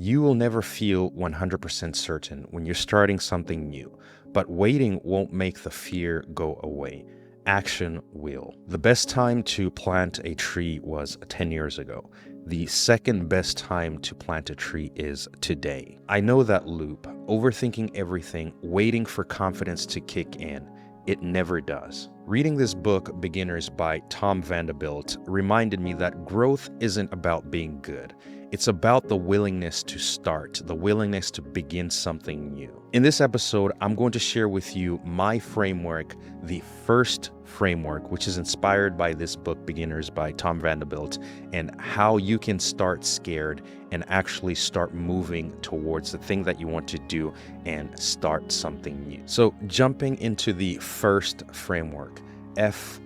You will never feel 100% certain when you're starting something new, but waiting won't make the fear go away. Action will. The best time to plant a tree was 10 years ago. The second best time to plant a tree is today. I know that loop, overthinking everything, waiting for confidence to kick in. It never does. Reading this book, Beginners by Tom Vanderbilt, reminded me that growth isn't about being good. It's about the willingness to start, the willingness to begin something new. In this episode, I'm going to share with you my framework, the first framework, which is inspired by this book, Beginners by Tom Vanderbilt, and how you can start scared and actually start moving towards the thing that you want to do and start something new. So jumping into the first framework, FIRST,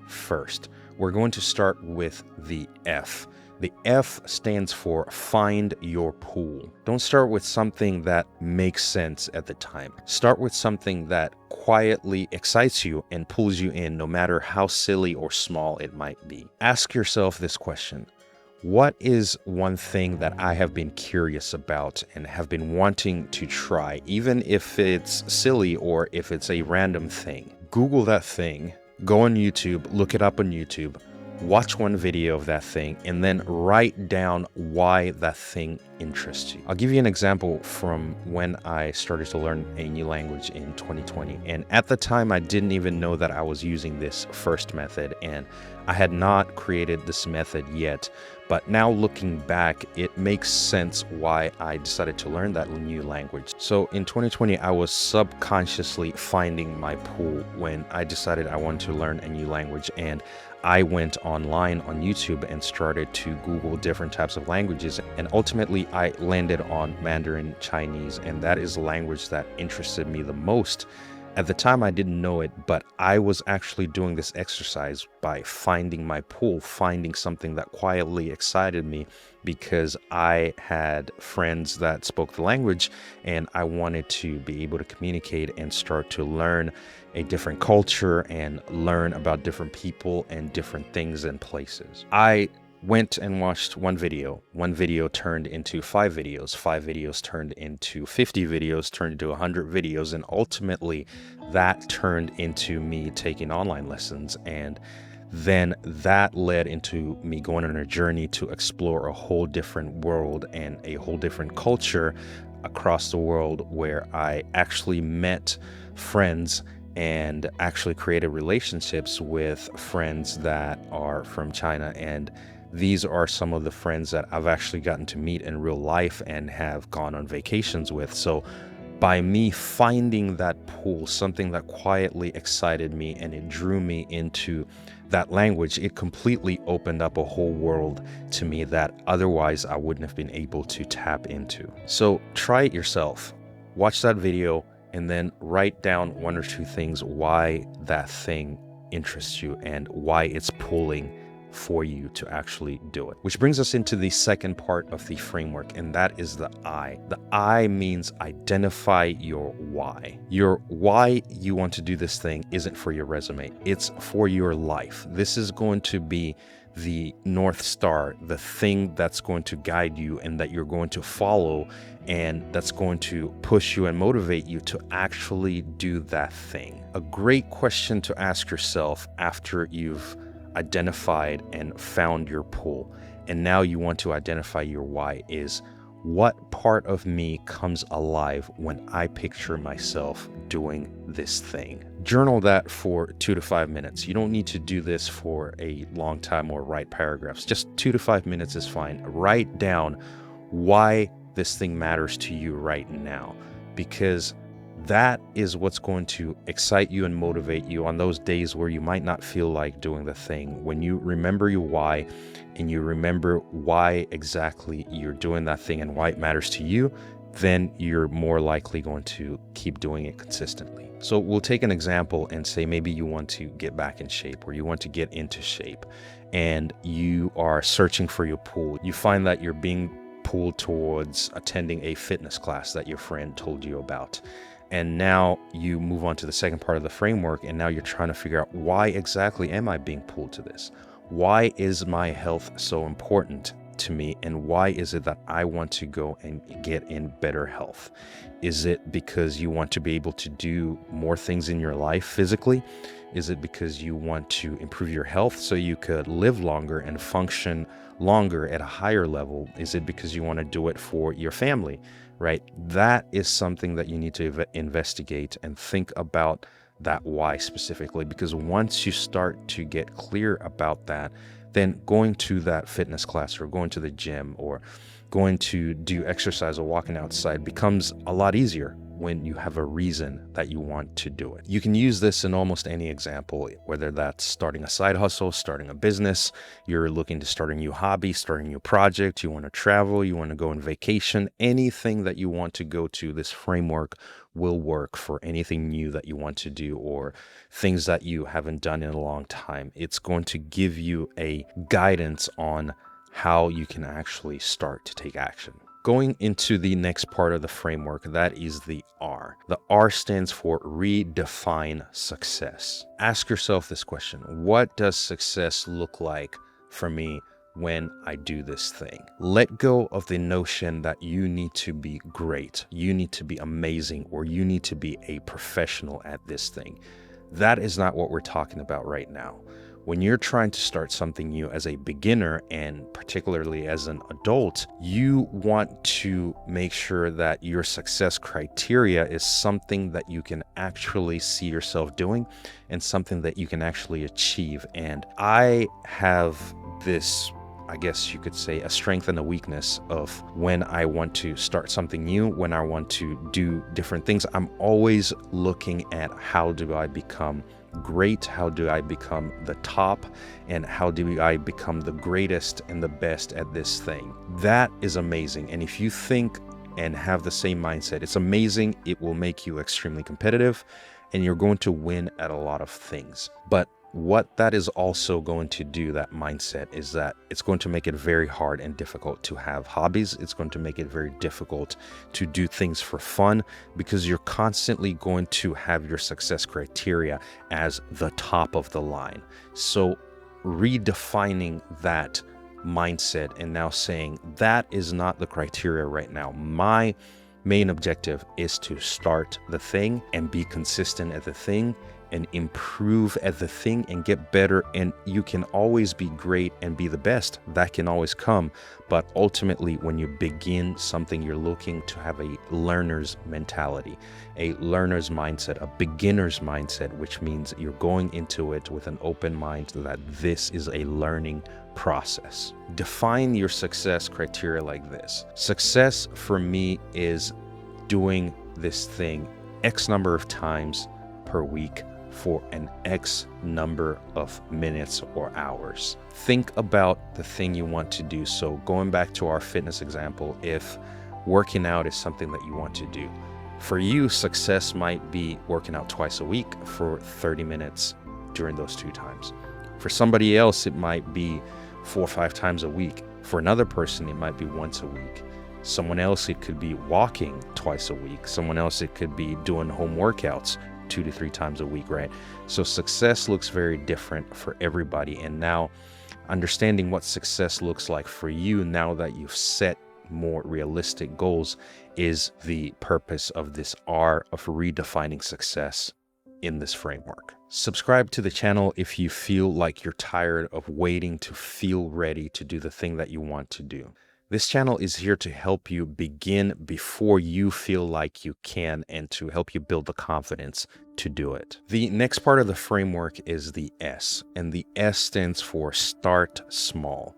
first. We're going to start with the F. The F stands for find your pool. Don't start with something that makes sense at the time. Start with something that quietly excites you and pulls you in, no matter how silly or small it might be. Ask yourself this question. What is one thing that I have been curious about and have been wanting to try, even if it's silly or if it's a random thing? Google that thing, go on YouTube, look it up on YouTube, watch one video of that thing, and then write down why that thing interests you. I'll give you an example from when I started to learn a new language in 2020. And at the time, I didn't even know that I was using this first method, and I had not created this method yet. But now looking back, it makes sense why I decided to learn that new language. So in 2020, I was subconsciously finding my pool when I decided I wanted to learn a new language, and I went online on YouTube and started to Google different types of languages, and ultimately I landed on Mandarin Chinese, and that is the language that interested me the most. At the time, I didn't know it, but I was actually doing this exercise by finding my pool, finding something that quietly excited me because I had friends that spoke the language and I wanted to be able to communicate and start to learn a different culture and learn about different people and different things and places. I went and watched one video turned into 5 videos turned into 50 videos, turned into 100 videos, and ultimately that turned into me taking online lessons, and then that led into me going on a journey to explore a whole different world and a whole different culture across the world, where I actually met friends and actually created relationships with friends that are from China. And these are some of the friends that I've actually gotten to meet in real life and have gone on vacations with. So by me finding that pool, something that quietly excited me and it drew me into that language, it completely opened up a whole world to me that otherwise I wouldn't have been able to tap into. So try it yourself. Watch that video and then write down 1 or 2 things why that thing interests you and why it's pulling for you to actually do it. Which brings us into the second part of the framework, and that is the I. The I means identify your why. Your why you want to do this thing isn't for your resume, it's for your life. This is going to be the North Star, the thing that's going to guide you and that you're going to follow, and that's going to push you and motivate you to actually do that thing. A great question to ask yourself after you've identified and found your pull, and now you want to identify your why, is what part of me comes alive when I picture myself doing this thing? Journal that for 2 to 5 minutes. You don't need to do this for a long time or write paragraphs. Just 2 to 5 minutes is fine. Write down why this thing matters to you right now, because that is what's going to excite you and motivate you on those days where you might not feel like doing the thing. When you remember your why and you remember why exactly you're doing that thing and why it matters to you, then you're more likely going to keep doing it consistently. So we'll take an example and say maybe you want to get back in shape or you want to get into shape and you are searching for your pool. You find that you're being pulled towards attending a fitness class that your friend told you about. And now you move on to the second part of the framework, and now you're trying to figure out, why exactly am I being pulled to this? Why is my health so important to me, and why is it that I want to go and get in better health? Is it because you want to be able to do more things in your life physically? Is it because you want to improve your health so you could live longer and function longer at a higher level? Is it because you want to do it for your family, right? That is something that you need to investigate and think about that why specifically, because once you start to get clear about that, then going to that fitness class or going to the gym or going to do exercise or walking outside becomes a lot easier when you have a reason that you want to do it. You can use this in almost any example, whether that's starting a side hustle, starting a business, you're looking to start a new hobby, starting a new project, you want to travel, you want to go on vacation, anything that you want to go to, this framework will work for anything new that you want to do or things that you haven't done in a long time. It's going to give you a guidance on how you can actually start to take action. Going into the next part of the framework, that is the R. The R stands for redefine success. Ask yourself this question: what does success look like for me when I do this thing? Let go of the notion that you need to be great, you need to be amazing, or you need to be a professional at this thing. That is not what we're talking about right now. When you're trying to start something new as a beginner, and particularly as an adult, you want to make sure that your success criteria is something that you can actually see yourself doing and something that you can actually achieve. And I have this, I guess you could say, a strength and a weakness of when I want to start something new, when I want to do different things, I'm always looking at how do I become great, how do I become the top, and how do I become the greatest and the best at this thing. That is amazing. And if you think and have the same mindset, it's amazing. It will make you extremely competitive and you're going to win at a lot of things. But what that is also going to do, that mindset, is that it's going to make it very hard and difficult to have hobbies. It's going to make it very difficult to do things for fun because you're constantly going to have your success criteria as the top of the line. So redefining that mindset and now saying that is not the criteria right now. My main objective is to start the thing and be consistent at the thing and improve at the thing and get better. And you can always be great and be the best. That can always come. But ultimately, when you begin something, you're looking to have a learner's mentality, a learner's mindset, a beginner's mindset, which means you're going into it with an open mind that this is a learning process. Define your success criteria like this. Success for me is doing this thing X number of times per week for an X number of minutes or hours. Think about the thing you want to do. So going back to our fitness example, if working out is something that you want to do, for you, success might be working out twice a week for 30 minutes during those 2 times. For somebody else, it might be 4 or 5 times a week. For another person, it might be once a week. Someone else, it could be walking twice a week. Someone else, it could be doing home workouts 2 to 3 times a week, right? So success looks very different for everybody. And now understanding what success looks like for you, now that you've set more realistic goals, is the purpose of this R of redefining success in this framework. Subscribe to the channel if you feel like you're tired of waiting to feel ready to do the thing that you want to do. This channel is here to help you begin before you feel like you can and to help you build the confidence to do it. The next part of the framework is the S, and the S stands for start small,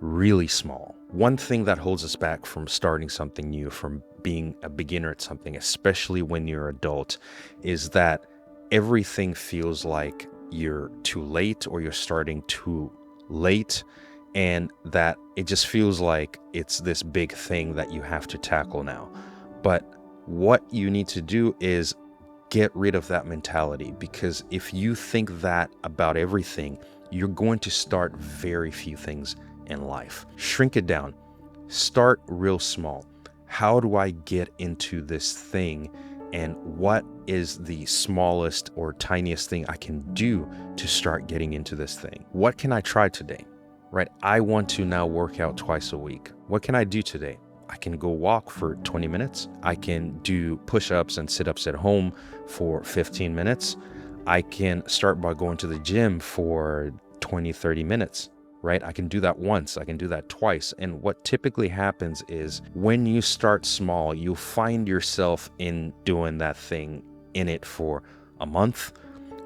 really small. One thing that holds us back from starting something new, from being a beginner at something, especially when you're an adult, is that everything feels like you're too late or you're starting too late, and that it just feels like it's this big thing that you have to tackle now. But what you need to do is get rid of that mentality, because if you think that about everything, you're going to start very few things in life. Shrink it down. Start real small. How do I get into this thing? And what is the smallest or tiniest thing I can do to start getting into this thing? What can I try today? right? I want to now work out twice a week. What can I do today? I can go walk for 20 minutes. I can do push-ups and sit-ups at home for 15 minutes. I can start by going to the gym for 20, 30 minutes, right? I can do that once, I can do that twice. And what typically happens is when you start small, you'll find yourself in doing that thing in it for a month.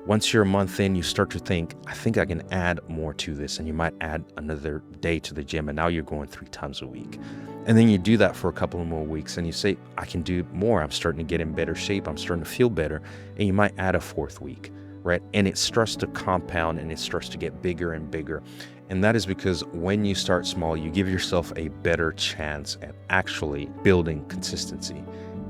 Once you're a month in, you start to think, I think I can add more to this. And you might add another day to the gym. And now you're going 3 times a week. And then you do that for a couple of more weeks and you say, I can do more. I'm starting to get in better shape. I'm starting to feel better. And you might add a 4th week, right? And it starts to compound and it starts to get bigger and bigger. And that is because when you start small, you give yourself a better chance at actually building consistency.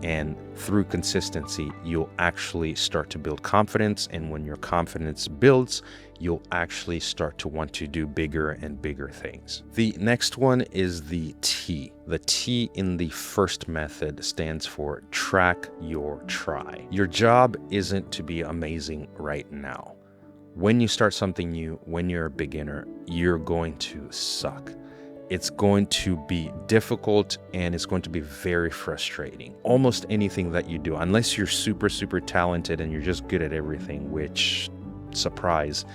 And through consistency, you'll actually start to build confidence. And when your confidence builds, you'll actually start to want to do bigger and bigger things. The next one is the T. The T in the first method stands for track your try. Your job isn't to be amazing right now. When you start something new, when you're a beginner, you're going to suck. It's going to be difficult and it's going to be very frustrating. Almost anything that you do, unless you're super, super talented and you're just good at everything, which, surprise,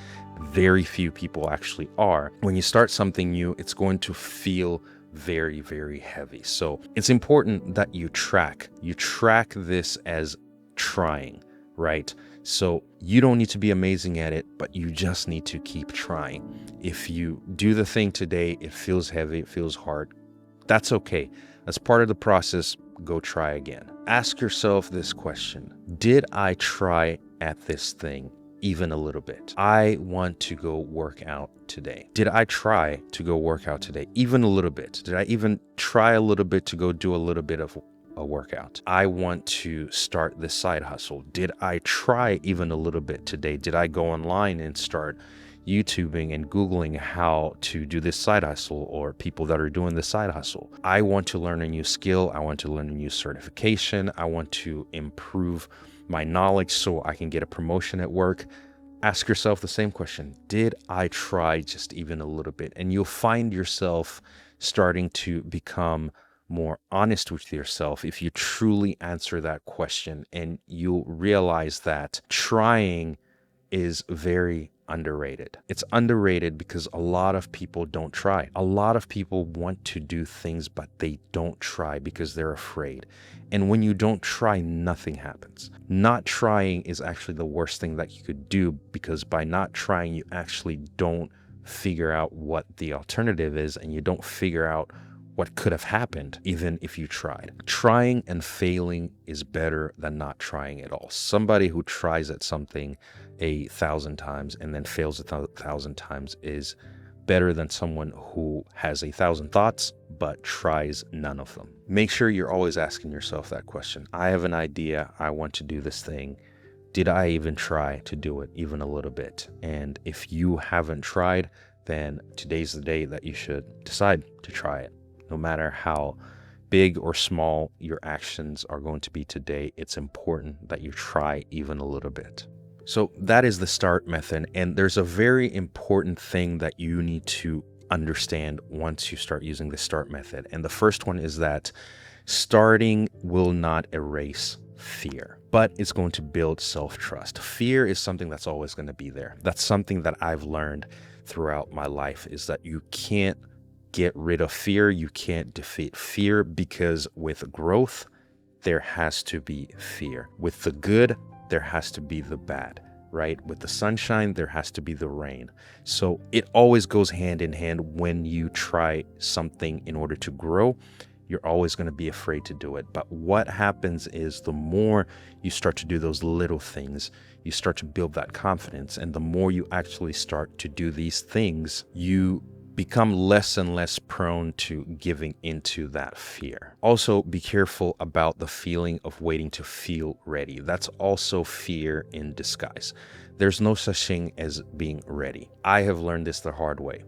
very few people actually are. When you start something new, it's going to feel very, very heavy. So it's important that you track this as trying, right? So you don't need to be amazing at it, but you just need to keep trying. If you do the thing today, it feels heavy, it feels hard, that's okay. As part of the process, go try again. Ask yourself this question: did I try at this thing even a little bit? I want to go work out today. Did I try to go work out today even a little bit? Did I even try a little bit to go do a little bit of a workout? I want to start this side hustle. Did I try even a little bit today? Did I go online and start YouTubing and Googling how to do this side hustle or people that are doing the side hustle? I want to learn a new skill. I want to learn a new certification. I want to improve my knowledge so I can get a promotion at work. Ask yourself the same question. Did I try just even a little bit? And you'll find yourself starting to become more honest with yourself if you truly answer that question, and you'll realize that trying is very underrated. It's underrated because a lot of people don't try. A lot of people want to do things, but they don't try because they're afraid. And when you don't try, nothing happens. Not trying is actually the worst thing that you could do, because by not trying, you actually don't figure out what the alternative is, and you don't figure out what could have happened even if you tried. Trying and failing is better than not trying at all. Somebody who tries at something 1,000 times and then fails 1,000 times is better than someone who has 1,000 thoughts but tries none of them. Make sure you're always asking yourself that question. I have an idea. I want to do this thing. Did I even try to do it even a little bit? And if you haven't tried, then today's the day that you should decide to try it. No matter how big or small your actions are going to be today, it's important that you try even a little bit. So that is the START method. And there's a very important thing that you need to understand once you start using the START method. And the first one is that starting will not erase fear, but it's going to build self-trust. Fear is something that's always going to be there. That's something that I've learned throughout my life, is that you can't get rid of fear. You can't defeat fear, because with growth, there has to be fear. With the good, there has to be the bad, right? With the sunshine, there has to be the rain. So it always goes hand in hand. When you try something in order to grow, you're always going to be afraid to do it. But what happens is the more you start to do those little things, you start to build that confidence. And the more you actually start to do these things, you become less and less prone to giving into that fear. Also, be careful about the feeling of waiting to feel ready. That's also fear in disguise. There's no such thing as being ready. I have learned this the hard way.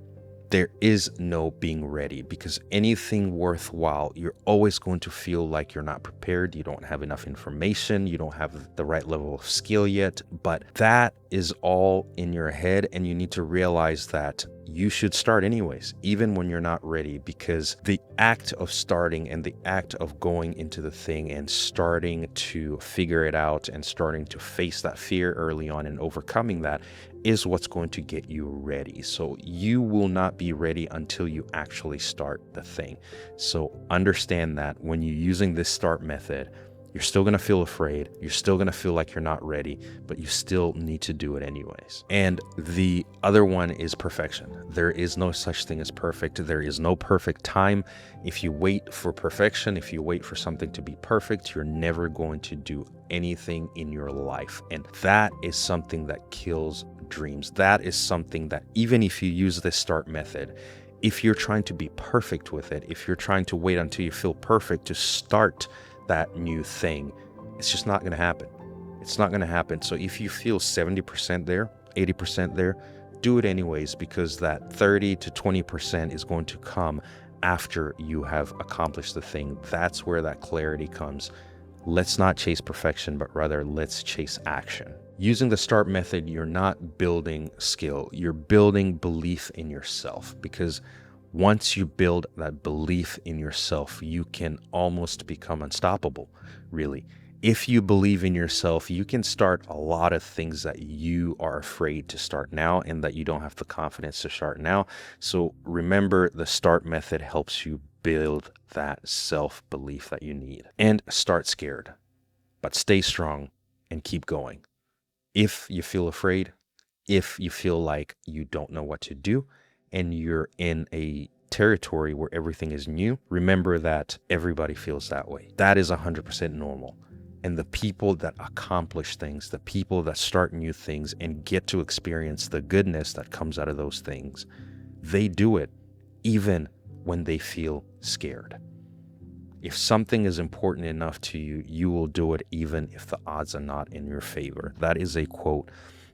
There is no being ready, because anything worthwhile, you're always going to feel like you're not prepared. You don't have enough information. You don't have the right level of skill yet. But that is all in your head, and you need to realize that you should start anyways, even when you're not ready, because the act of starting and the act of going into the thing and starting to figure it out and starting to face that fear early on and overcoming that is what's going to get you ready. So you will not be ready until you actually start the thing. So understand that when you're using this start method, you're still going to feel afraid. You're still going to feel like you're not ready, but you still need to do it anyways. And the other one is perfection. There is no such thing as perfect. There is no perfect time. If you wait for perfection, if you wait for something to be perfect, you're never going to do anything in your life. And that is something that kills dreams. That is something that even if you use this start method, if you're trying to be perfect with it, if you're trying to wait until you feel perfect to start that new thing, it's just not going to happen. It's not going to happen. So if you feel 70% there, 80% there, do it anyways, because that 30 to 20% is going to come after you have accomplished the thing. That's where that clarity comes. Let's not chase perfection, but rather let's chase action. Using the start method, you're not building skill, you're building belief in yourself, because once you build that belief in yourself, you can almost become unstoppable, really. If you believe in yourself, you can start a lot of things that you are afraid to start now and that you don't have the confidence to start now. So remember, the start method helps you build that self-belief that you need. And start scared, but stay strong and keep going. If you feel afraid, if you feel like you don't know what to do, and you're in a territory where everything is new, remember that everybody feels that way. That is 100% normal. And the people that accomplish things, the people that start new things and get to experience the goodness that comes out of those things, they do it even when they feel scared. If something is important enough to you, you will do it even if the odds are not in your favor. That is a quote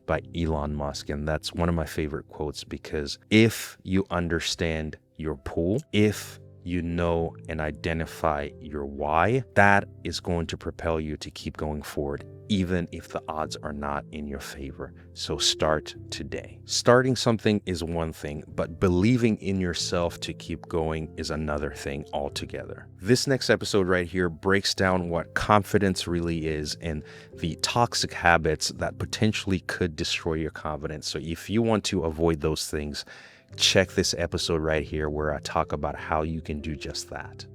by Elon Musk, and that's one of my favorite quotes, because if you understand your pull, if you know and identify your why, that is going to propel you to keep going forward, even if the odds are not in your favor. So start today. Starting something is one thing, but believing in yourself to keep going is another thing altogether. This next episode right here breaks down what confidence really is and the toxic habits that potentially could destroy your confidence. So if you want to avoid those things, check this episode right here where I talk about how you can do just that.